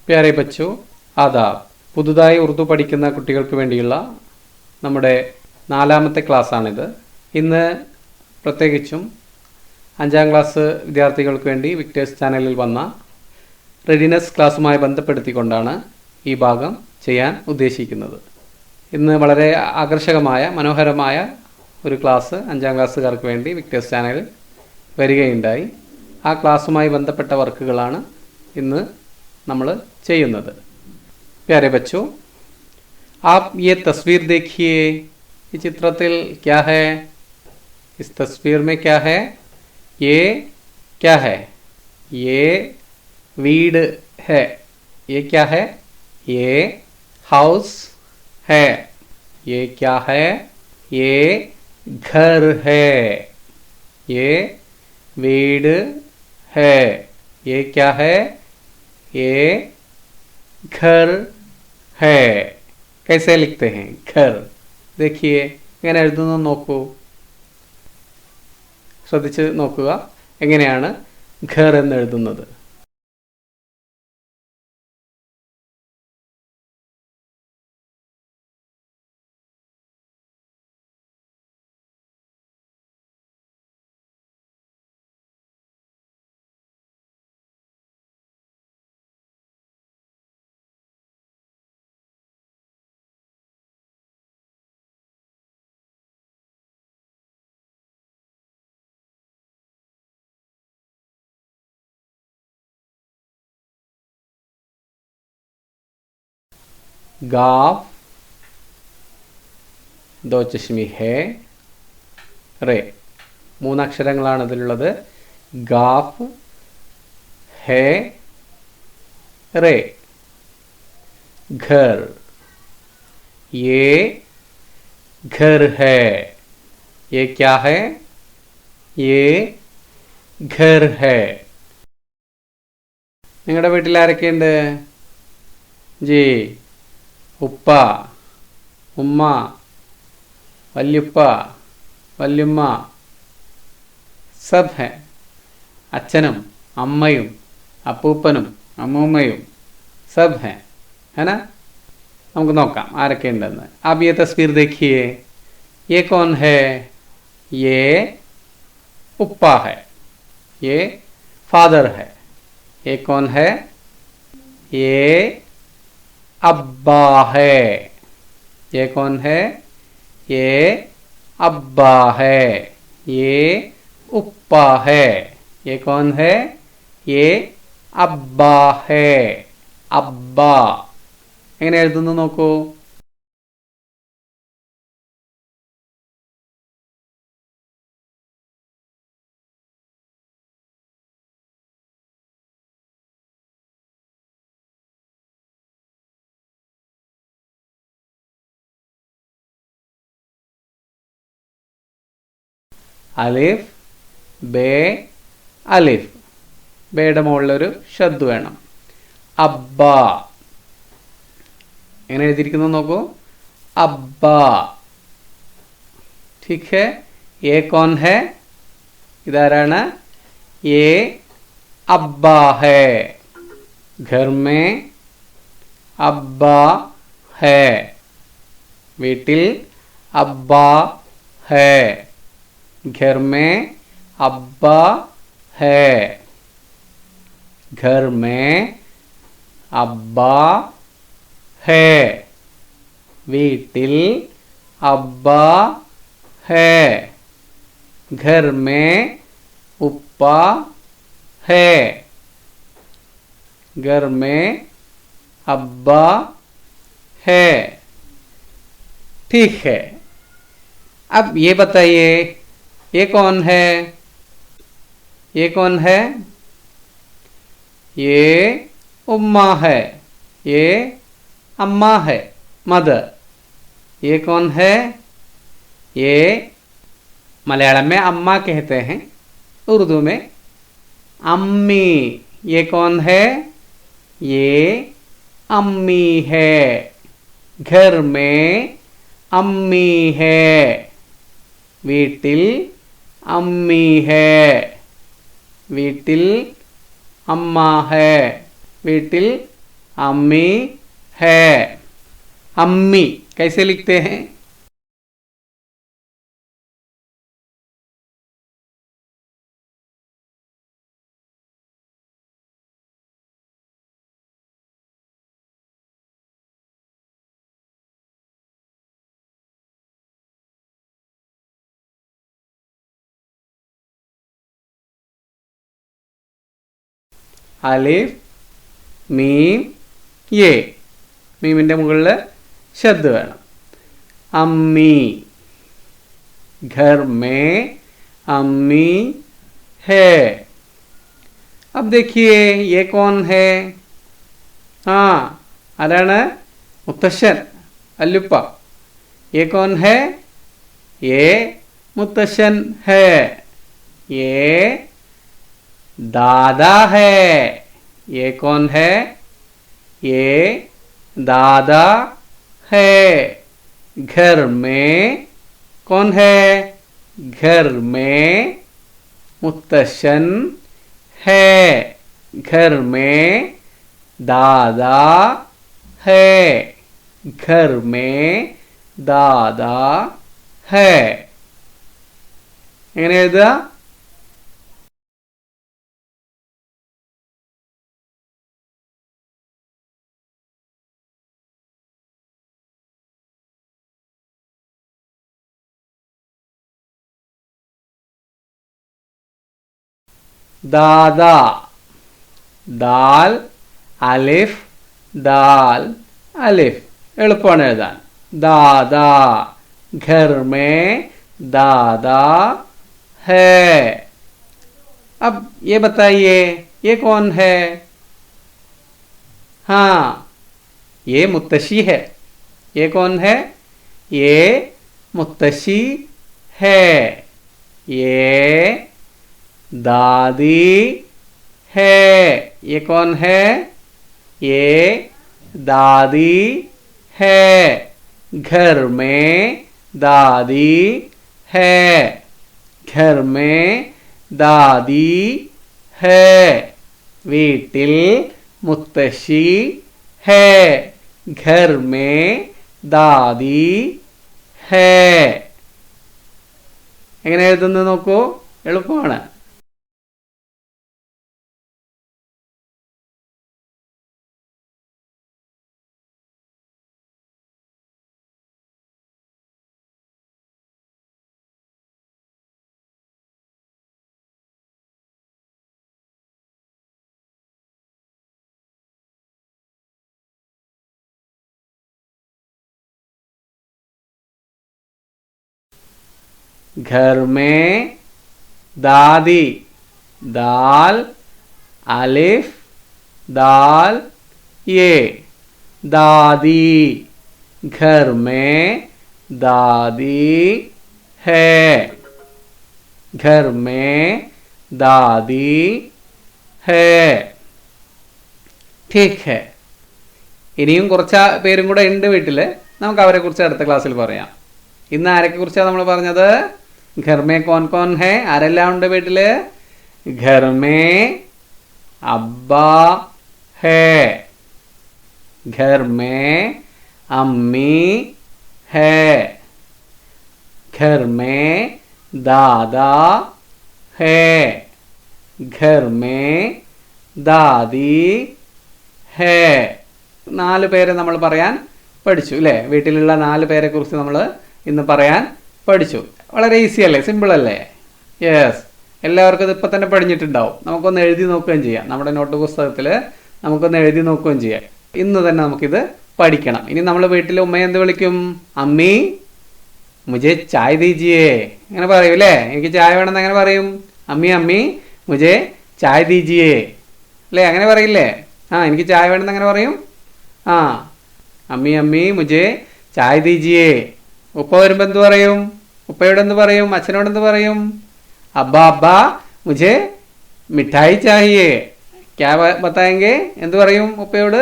പ്യാരെ ബച്ചോ ആദാബ്. പുതുതായി ഉറുദു പഠിക്കുന്ന കുട്ടികൾക്ക് വേണ്ടിയുള്ള നമ്മുടെ 4ാമത്തെ ക്ലാസ്സാണിത്. ഇന്ന് പ്രത്യേകിച്ചും 5ാം ക്ലാസ് വിദ്യാർത്ഥികൾക്ക് വേണ്ടി വിക്ടേഴ്സ് ചാനലിൽ വന്ന റെഡിനെസ് ക്ലാസ്സുമായി ബന്ധപ്പെടുത്തിക്കൊണ്ടാണ് ഈ ഭാഗം ചെയ്യാൻ ഉദ്ദേശിക്കുന്നത്. ഇന്ന് വളരെ ആകർഷകമായ മനോഹരമായ ഒരു ക്ലാസ് 5ാം ക്ലാസ്സുകാർക്ക് വേണ്ടി വിക്ടേഴ്സ് ചാനലിൽ വരികയുണ്ടായി. ആ ക്ലാസ്സുമായി ബന്ധപ്പെട്ട വർക്കുകളാണ് ഇന്ന് നമ്മൾ ചെയ്യുന്നത്. प्यारे बच्चों, आप ये तस्वीर देखिए. ये चित्रത്തിൽ क्या है? इस तस्वीर में क्या है? ये क्या है? ये वीड है. ये क्या है? ये हाउस है. ये क्या है? ये घर है. ये वीड है. ये क्या है? ये घर है. कैसे लिखते हैं घर? देखिए എങ്ങനെ എഴുതുന്നു നോക്കൂ, ശ്രദ്ധിച്ച് നോക്കുക എങ്ങനെയാണ് ഘർ എന്ന് എഴുതുന്നത്. गाफ, दो चश्मी है, रे. 3 അക്ഷരങ്ങളാണ് അതിലുള്ളത്. ഗാഫ്, ഹേ, റേ. घर. ये घर है. ये क्या है? ये घर है. നിങ്ങളുടെ വീട്ടിൽ ആരൊക്കെയുണ്ട്? ജി, ഉപ്പ, ഉമ്മ, വല്യുപ്പ, വല്യുമ്മ, സബ് ഹെ. അച്ഛനും അമ്മയും അപ്പൂപ്പനും അമ്മൂമ്മയും സബ് ഹെ. है ना? നമുക്ക് നോക്കാം ആരൊക്കെയുണ്ടെന്ന്. आप ये तस्वीर देखिए. ये कौन है? ये उप्पा है. ये फादर है. ये कौन है? ये अब्बा है. ये कौन है? ये अब्बा है. ये उप्पा है. ये कौन है? ये अब्बा है. अब्बा എങ്ങനെ എഴുതുന്നു നോക്കൂ. അലിഫ്, ബേ, അലിഫ്. ബേയുടെ മുകളിലൊരു ഷദ് വേണം. അബ്ബ എങ്ങനെ എഴുതിയിരിക്കുന്നു നോക്കൂ. അബ്ബ. ठीक है. ये कौन है? ഇതാരാണ്? ये अब्बा है. घर में अब्बा है. വീട്ടിൽ अब्बा है. घर में अब्बा है. घर में अब्बा है. വീട്ടിൽ अब्बा है. घर में उप्पा है. घर में अब्बा है. ठीक है. अब ये बताइए, ये कौन है? ये कौन है? ये उम्मा है. ये अम्मा है, मदर. ये कौन है? ये मलयालम में अम्मा कहते हैं, उर्दू में अम्मी. ये कौन है? ये अम्मी है. घर में अम्मी है. വീട്ടിൽ അമ്മി ഹേ. വീട്ടിൽ അമ്മ ഹേ. വീട്ടിൽ अम्मी है। अम्मी कैसे लिखते हैं? അലിഫ് മീം യേ. മീമിന്റെ മുകളിൽ ശബ്ദ വേണം. अम्मी. घर में अम्मी है. अब देखिए ये कौन है? हाँ, आराണ് മുത്തശ്ശൻ അല്ലുപ്പ. ये कौन है? ये मुत्तशन है. ये दादा है. ये कौन है? ये दादा है. घर में कौन है? घर में मुत्तशन है. घर में दादा है. घर में दादा है. എങ്ങനെ എഴുതുക? दादा. दाल അലിഫ് ദാൽ അലിഫ്. എളുപ്പമാണ് എഴുതാൻ. दादा. घर में दादा है. अब ये बताइए ये कौन है? हाँ, ये मुत्तशी है. ये कौन है? ये मुत्तशी है. ये दादी है. ये कौन है? ये दादी है. घर में दादी है. घर में दादी है. വീട്ടിൽ മുത്തശ്ശി है. घर में दादी है. എങ്ങനെ എഴുതുന്നത് നോക്കൂ, എളുപ്പമാണ്. घर में दादी. दाल अलिफ दाल ये दादी. घर में दादी है. घर में दादी है. ठीक है. ഇനിയും കുറച്ച് പേരും കൂടെ ഉണ്ട് വീട്ടിൽ. നമുക്ക് അവരെ കുറിച്ച് അടുത്ത ക്ലാസ്സിൽ പറയാം. ഇന്ന് ആരൊക്കെ കുറിച്ചാണ് നമ്മൾ പറഞ്ഞത്? घर में कौन कौन है? ആരെല്ലാം ഉണ്ട് വീട്ടില്? घर में अब्बा है. घर में अम्मी है. घर में दादा है. घर में दादी है. 4 പേരെ നമ്മൾ പറയാൻ പഠിച്ചു അല്ലേ? വീട്ടിലുള്ള 4 പേരെ കുറിച്ച് നമ്മൾ ഇന്ന് പറയാൻ പഠിച്ചു. വളരെ ഈസി അല്ലേ? സിമ്പിൾ അല്ലേ? യെസ്, എല്ലാവർക്കും ഇത് ഇപ്പം തന്നെ പഠിച്ചിട്ടുണ്ടാവും. നമുക്കൊന്ന് എഴുതി നോക്കുകയും ചെയ്യാം. നമ്മുടെ നോട്ട് പുസ്തകത്തിൽ നമുക്കൊന്ന് എഴുതി നോക്കുകയും ചെയ്യാം. ഇന്ന് തന്നെ നമുക്കിത് പഠിക്കണം. ഇനി നമ്മൾ വീട്ടിൽ ഉമ്മയെ എന്ത് വിളിക്കും? അമ്മി മുജെ ചായ് ദീജിയേ. അങ്ങനെ പറയും അല്ലേ? എനിക്ക് ചായ വേണമെന്ന് എങ്ങനെ പറയും? അമ്മി അമ്മി മുജെ ചായ് ദീജിയേ അല്ലേ? അങ്ങനെ പറയില്ലേ? ആ, എനിക്ക് ചായ വേണമെന്ന് എങ്ങനെ പറയും? ആ, അമ്മി അമ്മി മുജെ ചായ് ദീജിയേ. ഉപ്പ വരുമ്പോൾ എന്ത് പറയും? ഉപ്പയോട് എന്ത് പറയും? അച്ഛനോട് എന്ത് പറയും? അബ്ബാ അബ്ബാ മുझे മിഠായി ചാഹിയേ. ക്യാ ബതായെങ്കെ? എന്ത് പറയും ഉപ്പയോട്?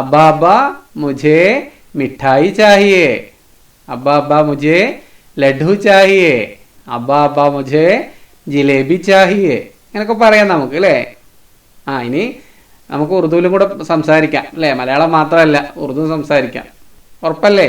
അബ്ബാ അബ്ബാ മുझे മിഠായി ചാഹിയേ. അബ്ബാ അബ്ബാ മുझे ലഡ്ഡു ചാഹിയേ. അബ്ബാ അബ്ബാ മുझे ജിലേബി ചാഹിയേ. അങ്ങനെയൊക്കെ പറയാം നമുക്ക് അല്ലേ? ആ, ഇനി നമുക്ക് ഉറുദുവിലും കൂടെ സംസാരിക്കാം അല്ലേ? മലയാളം മാത്രമല്ല, ഉറുദു സംസാരിക്കാം. ഉറപ്പല്ലേ?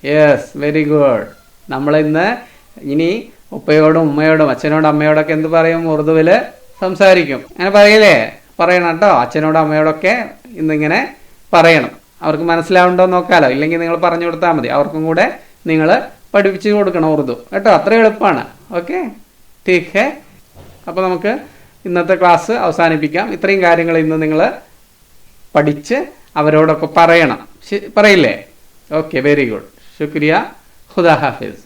Yes, very good. നമ്മൾ ഇന്ന് ഇനി ഉപ്പയോടും ഉമ്മയോടും അച്ഛനോടും അമ്മയോടൊക്കെ എന്ത് പറയും? ഉറുദുവിൽ സംസാരിക്കും. അങ്ങനെ പറയില്ലേ? പറയണം കേട്ടോ. അച്ഛനോടും അമ്മയോടൊക്കെ ഇന്നിങ്ങനെ പറയണം. അവർക്ക് മനസ്സിലാവുണ്ടോ നോക്കാലോ. ഇല്ലെങ്കിൽ നിങ്ങൾ പറഞ്ഞു കൊടുത്താൽ മതി. അവർക്കും കൂടെ നിങ്ങൾ പഠിപ്പിച്ചു കൊടുക്കണം ഉറുദു കേട്ടോ. അത്ര എളുപ്പമാണ്. ഓക്കെ, ടീക്ക് ഹേ. അപ്പോൾ നമുക്ക് ഇന്നത്തെ ക്ലാസ് അവസാനിപ്പിക്കാം. ഇത്രയും കാര്യങ്ങൾ ഇന്ന് നിങ്ങൾ പഠിച്ച് അവരോടൊക്കെ പറയണം. പറയില്ലേ? Okay, very good. ശുക്രിയ. ഖുദാ ഹാഫിസ്.